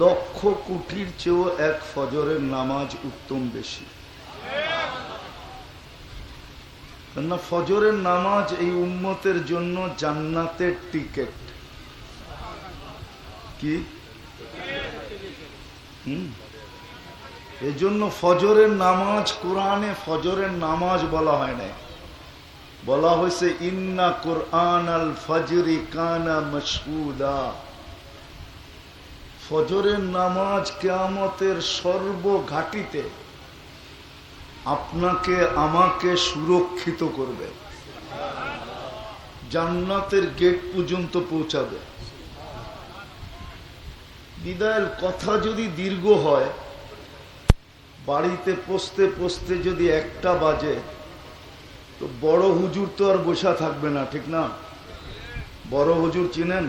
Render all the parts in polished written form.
লক্ষ কোটির চেয়েও এক ফজরের নামাজ উত্তম বেশি। কেননা ফজরের নামাজ এই উম্মতের জন্য জান্নাতের টিকেট। কি এই জন্য ফজরের নামাজ কোরআনে ফজরের নামাজ বলা হয় না, বলা হয়েছে ইন্না কুরআন আল ফজরি কানা মাশহুদা। ফজরের নামাজ কিয়ামতের সর্বঘাটিতে আপনাকে আমাকে সুরক্ষিত করবে, জান্নাতের গেট পর্যন্ত পৌঁছাবে। বিদায়ের কথা যদি দীর্ঘ হয়, বাড়িতে পৌঁছতে পৌঁছতে যদি 1টা বাজে, তো বড় হুজুর তো আর বসা থাকবে না, ঠিক না? বড় হুজুর চিনেন?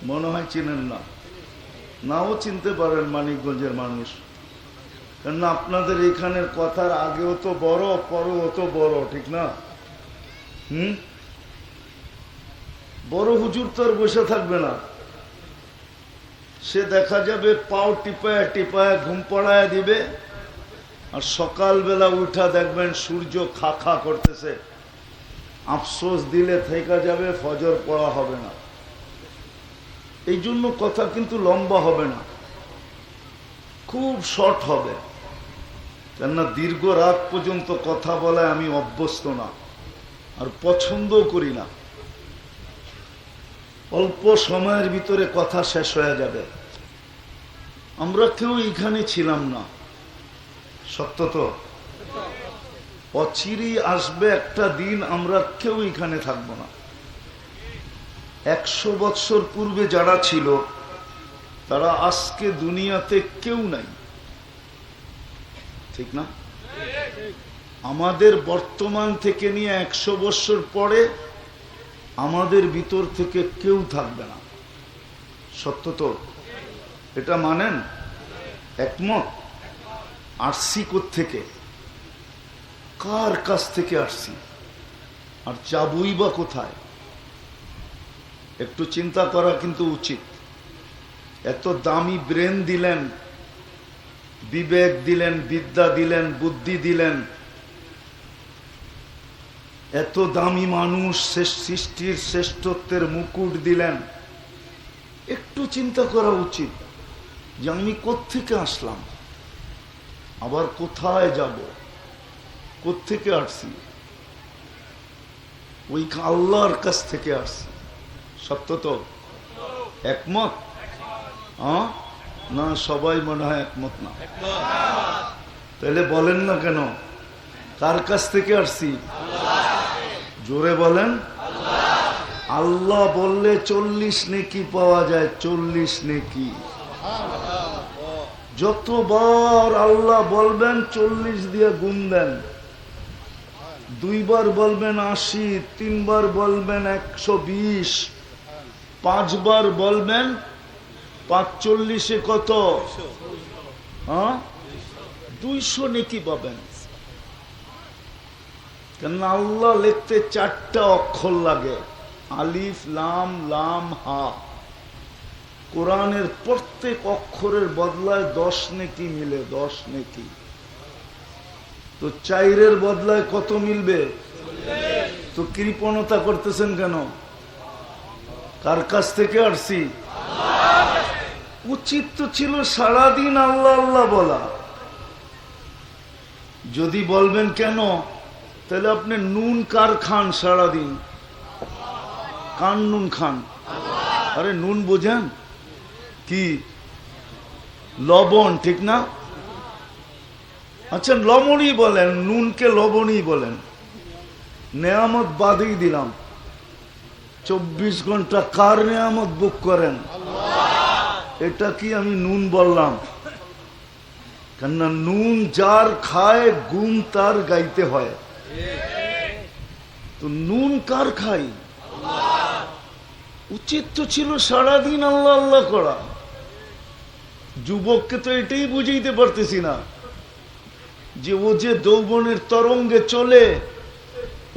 মনে হয় চিনেন না, নাও চিনতে পারেন মানিকগঞ্জের মানুষ। কেননা আপনাদের এখানের কথার আগেও তো বড়, পরেও তো বড়, ঠিক না? বড় হুজুর তো আর বসে থাকবে না, সে দেখা যাবে পাও টিপায়া টিপায়া ঘুম পড়ায় দিবে, আর সকালবেলা উঠা দেখবেন সূর্য খা খা করতেছে, আফসোস দিলে থেকে যাবে, ফজর পড়া হবে না। এই জন্য কথা কিন্তু লম্বা হবে না, খুব শর্ট হবে। কেননা দীর্ঘ রাত পর্যন্ত কথা বলায় আমি অভ্যস্ত না, আর পছন্দও করি না। অল্প সময়ের ভিতরে কথা শেষ হয়ে যাবে। আমরা কেউ এখানে ছিলাম না, সত্য তো? অচিরেই আসবে একটা দিন আমরা কেউ এখানে থাকবো না। 100 বৎসর পূর্বে যারা ছিল তারা আজকে দুনিয়াতে কেউ নাই, ঠিক না? আমাদের বর্তমান থেকে নিয়ে 100 বৎসর পরে আমাদের ভিতর থেকে কেউ থাকবে না, সত্য তো? এটা মানেন? একমত? আসছি কোত্থেকে? কার কাছ থেকে আসছি, আর যাবই বা কোথায়? একটু চিন্তা করা কিন্তু উচিত। এত দামি ব্রেন দিলেন, বিবেক দিলেন, বিদ্যা দিলেন, বুদ্ধি দিলেন, এত দামি মানুষ, সৃষ্টির শ্রেষ্ঠত্বের মুকুট দিলেন। একটু চিন্তা করা উচিত যে আমি কোত্থেকে আসলাম, আবার কোথায় যাব, কোত্থেকে আসছি? ওই আল্লাহর কাছ থেকে আসছি, সত্য তো? একমত? না, সবাই মনে হয় একমত না। তাহলে বলেন না কেন, কার কাছ থেকে আসছি? জোরে বলেন। আল্লাহ বললে 40 নেকি পাওয়া যায়, 40 নেকি। যতবার আল্লাহ বলবেন 40 দিয়ে গুণ দেন। 2 বার বলবেন 80, 3 বার বলবেন 120, 5 বার বলবেন 45 কত? 200 নেকি পাবেন। কেন আল্লাহ লিখতে 4টা অক্ষর লাগে, আলিফ লাম লাম হা। কোরআনের প্রত্যেক অক্ষরের বদলায় 10 নেকি মিলে, 10 নেকি। তো 4-এর বদলায় কত মিলবে? তো কৃপণতা করতেছেন কেন? কার কাছ থেকে আসছি? উচিত তো ছিল সারাদিন আল্লাহ আল্লাহ বলা। যদি বলবেন কেন, তাহলে আপনি নুন কার খান সারাদিন? কার নুন খান? আরে নুন বোঝেন কি? লবণ, ঠিক না? আচ্ছা লবণই বলেন, নুনকে লবণই বলেন। নেয়ামত বাদেই দিলাম, 24 ঘন্টা কার নেয়ামত বুক করেন? এটা কি আমি নুন বললাম? কেননা নুন যার খায় গুণ তার গাইতে হয়। তো নুন কার খাই? উচিত তো ছিল সারাদিন আল্লাহ আল্লাহ করা। যুবককে তো এটাই বুঝাইতে পারতেছি না যে ও যে যৌবনের তরঙ্গে চলে,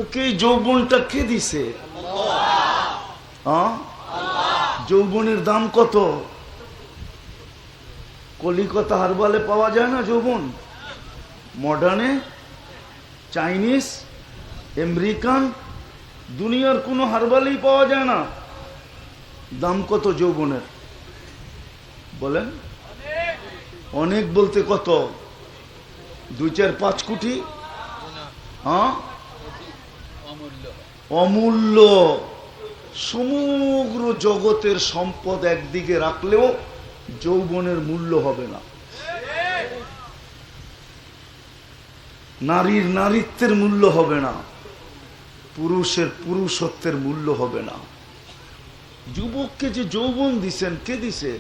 ওকে যৌবনটা কে দিছে? যৌবনের দাম কত? কলিকাতা হারবালে পাওয়া যায় না যৌবন, মডার্নে, চাইনিজ, আমেরিকান, দুনিয়ার কোনো হারবালেই পাওয়া যায় না। দাম কত যৌবনের বলেন? অনেক বলতে কত? 2-4-5 কোটি? হ্যাঁ, অমূল্য। সমগ্র জগতের সম্পদ একদিকে রাখলেও যৌবনের মূল্য হবে না। নারীর নারীত্বের মূল্য হবে না, পুরুষের পুরুষত্বের মূল্য হবে না। যুবককে যে যৌবন দিছেন, কে দিছে?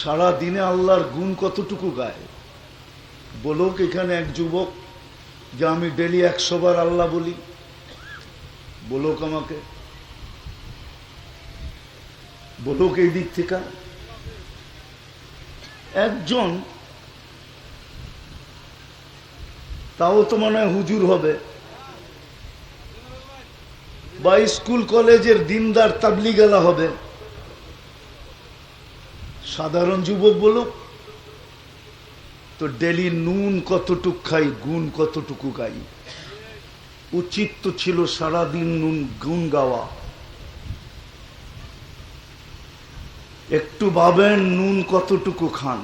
সারা দিনে আল্লাহর গুণ কতটুকু গায়? বলুক এখানে এক যুবক যে আমি ডেলি 100 বার আল্লাহ বলি, বলুক আমাকে, বলুক এই দিক থেকে একজন। তাও তো মনে হয় হুজুর হবে, বা স্কুল কলেজের দিনদার তাবলিগালা হবে। সাধারণ যুবক বলুক তো ডেলি নুন কতটুকু খাই, গুণ কতটুকু গাই। উচিত তো ছিল সারাদিন নুন গুণ গাওয়া। একটু ভাবেন নুন কতটুকু খান।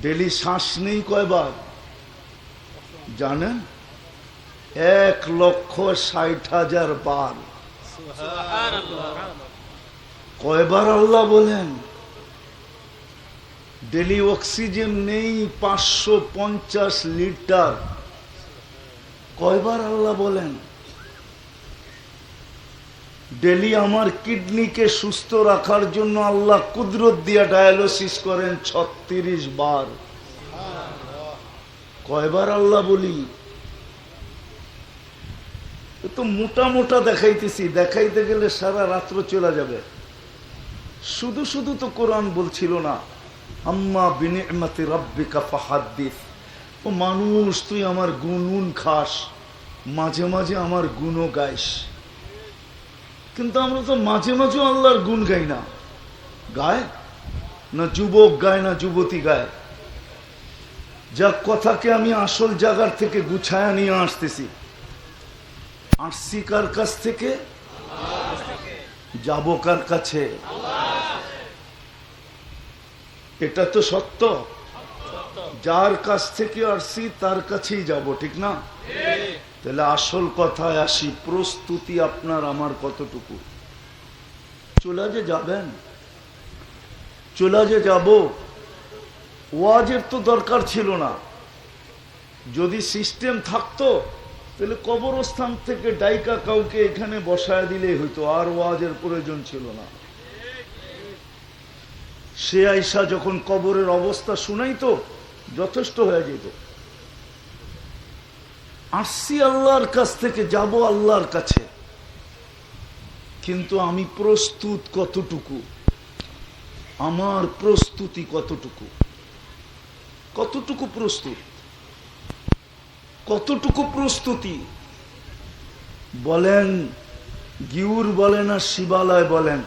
ডেলি শ্বাস নেই কয়বার জানেন? 1,60,000 বার। কয়বার আল্লাহ বলেন? ডেলি অক্সিজেন নেই 550 লিটার। কয়বার আল্লাহ বলেন? ডেলি আমার কিডনিকে সুস্থ রাখার জন্য আল্লাহ কুদরত দিয়া ডায়ালিসিস করেন 36 বার। কয়বার আল্লাহ বলি? তো মোটা মোটা দেখাইতেছি, দেখাইতে গেলে সারা রাত্র চলে যাবে। শুধু শুধু তো কোরআন বলছিল না আম্মা বিনি'মাতি রাব্বিকা ফাহাদ্দিস। ও মানুষ, তুই আমার গুনগুন খাস, মাঝে মাঝে আমার গুণও গাইস। কিন্তু আমরা তো মাঝে মাঝে আল্লাহর গুণ গাই না। গায় না যুবক গায়, না যুবতী গায়। যা কথাকে আমি আসল জায়গার থেকে গুছায়া নিয়ে আসতেছি। আসছি কার কাছ থেকে? যাব কার কাছে? এটা তো সত্য। যার কাছ থেকে আসছি তার কাছেই যাব, ঠিক না? তাহলে আসল কথায় আসি, প্রস্তুতি আপনার আমার কতটুকু? চলে যে যাবেন, চলে যে যাব, ওয়াজের তো দরকার ছিল না। যদি সিস্টেম থাকতো তাহলে কবরস্থান থেকে ডাইকা কাউকে এখানে বসায় দিলেই হইতো, আর ওয়াজের প্রয়োজন ছিল না। সে আইসা যখন কবরের অবস্থা শুনাইতো যথেষ্ট হয়ে যেত। আসছি আল্লাহর কাছ থেকে, যাব আল্লাহর কাছে, কিন্তু আমি প্রস্তুত কতটুকু? আমার প্রস্তুতি কতটুকু? কতটুকু প্রস্তুত? কতটুকু প্রস্তুতি? বলেন গিউর বলেন আর শিবালয় বলেন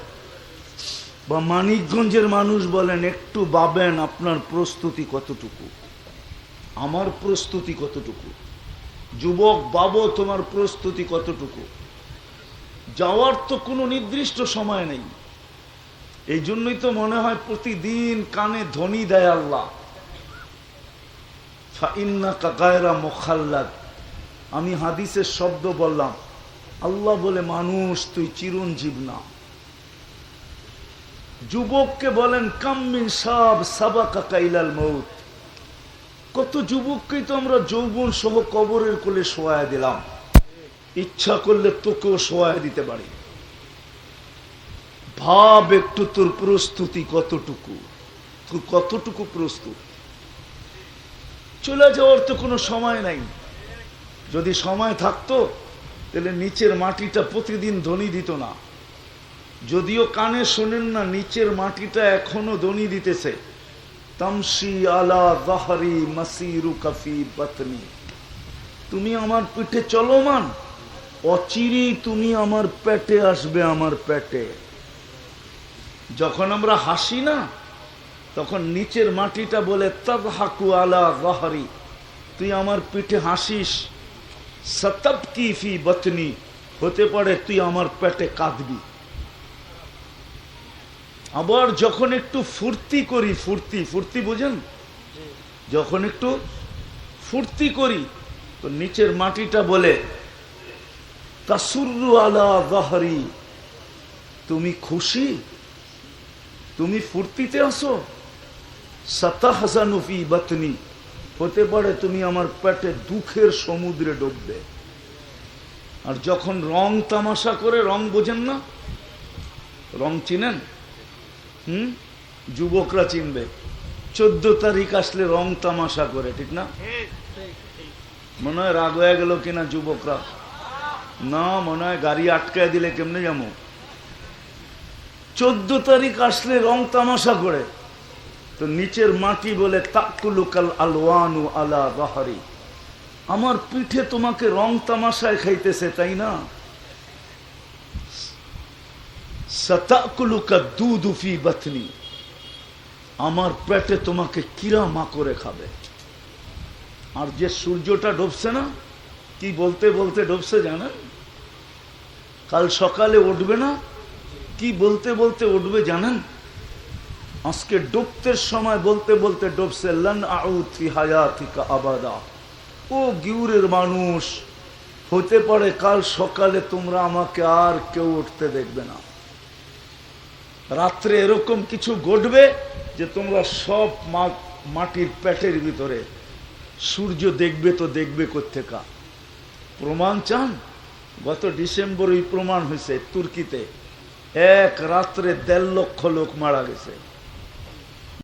বা মানিকগঞ্জের মানুষ বলেন, একটু ভাবেন আপনার প্রস্তুতি কতটুকু, আমার প্রস্তুতি কতটুকু? যুবক বাবু, তোমার প্রস্তুতি কতটুকু? যাওয়ার তো কোনো নির্দিষ্ট সময় নেই। এই জন্যই তো মনে হয় প্রতিদিন কানে ধ্বনি দেয় আল্লাহ, ফাইন্নাকা গায়রা মুখাল্লাদ। আমি হাদিসের শব্দ বললাম, আল্লাহ বলে মানুষ তুই চিরঞ্জীব না। যুবককে বলেন কাম মিন শাব সাবাকা ইলাল মউত। কত যুবককেই তো আমরা যৌবন সহ কবরের কোলে শোয়ায় দিলাম। ইচ্ছা করলে তোকেও শোয়ায় দিতে পারি। ভাব একটু তোর প্রস্তুতি কতটুকু, তুই কতটুকু প্রস্তুত? চলে যাওয়ার তো কোনো সময় নাই। যদি সময় থাকতো তাহলে নিচের মাটিটা প্রতিদিন ধ্বনি দিত না। যদিও কানে শোনেন না, নিচের মাটিটা এখনো ধ্বনি দিতেছে, তামশি আলা যাহরি মাসিরুকা ফি বাতনি। তুমি আমার পিঠে চলমান, অচিরেই তুমি আমার পেটে আসবে, আমার পেটে। যখন আমরা হাসি না, তখন নিচের মাটিটা বলে তাদহাকু আলা যাহরি, তুই আমার পিঠে হাসিস। সাতাবকি ফি বাতনি, হতে পারে তুই আমার পেটে কাঁদবি। আবার যখন একটু ফুর্তি করি, ফুর্তি ফুর্তি বুঝেন, যখন একটু ফুর্তি করি তো নিচের মাটিটা বলে তাসুররু আলা যাহরি, তুমি খুশি, তুমি ফুর্তিতে আসো। সাতাহজানু ফি বাতনি, হতে পারে তুমি আমার পেটে দুঃখের সমুদ্রে ডুববে। আর যখন রং তামাশা করে, রং বোঝেন না, রং চিনেন? যুবকরা চিনবে। 14 তারিখ আসলে রং তামাশা করে, ঠিক না? মনে হয় রাগ হয়ে গেল কিনা যুবকরা? না, মনে হয় গাড়ি আটকায় দিলে কেমনে যাবো। 14 তারিখ আসলে রং তামাশা করে, তো নিচের মাটি বলে তাকুলুকাল আলওয়ানু আলা যাহরি, আমার পিঠে তোমাকে রং তামাশায় খাইতেছে, তাই না? সাতাকুলুকা দুদু ফি বাতনি, আমার পেটে তোমাকে কিরা মাকড়ে খাবে। আর যে সূর্যটা ডুবছে না, কি বলতে বলতে ডুবছে জানেন? কাল সকালে উঠবে না, কি বলতে বলতে উঠবে জানেন? আজকে ডুবতে সময় বলতে বলতে ডুবছে লান আউদ ফি হায়াতিকা আবাদা। ও গিউরের মানুষ, হতে পারে কাল সকালে তোমরা আমাকে আর কেউ উঠতে দেখবে না। রাত্রে এরকম কিছু ঘটবে যে তোমরা সব মাটির পেটের ভিতরে, সূর্য দেখবে তো দেখবে কোত্থেকা। প্রমাণ চান? গত ডিসেম্বর প্রমাণ হয়েছে তুর্কিতে, এক রাত্রে 1.5 লক্ষ লোক মারা গেছে।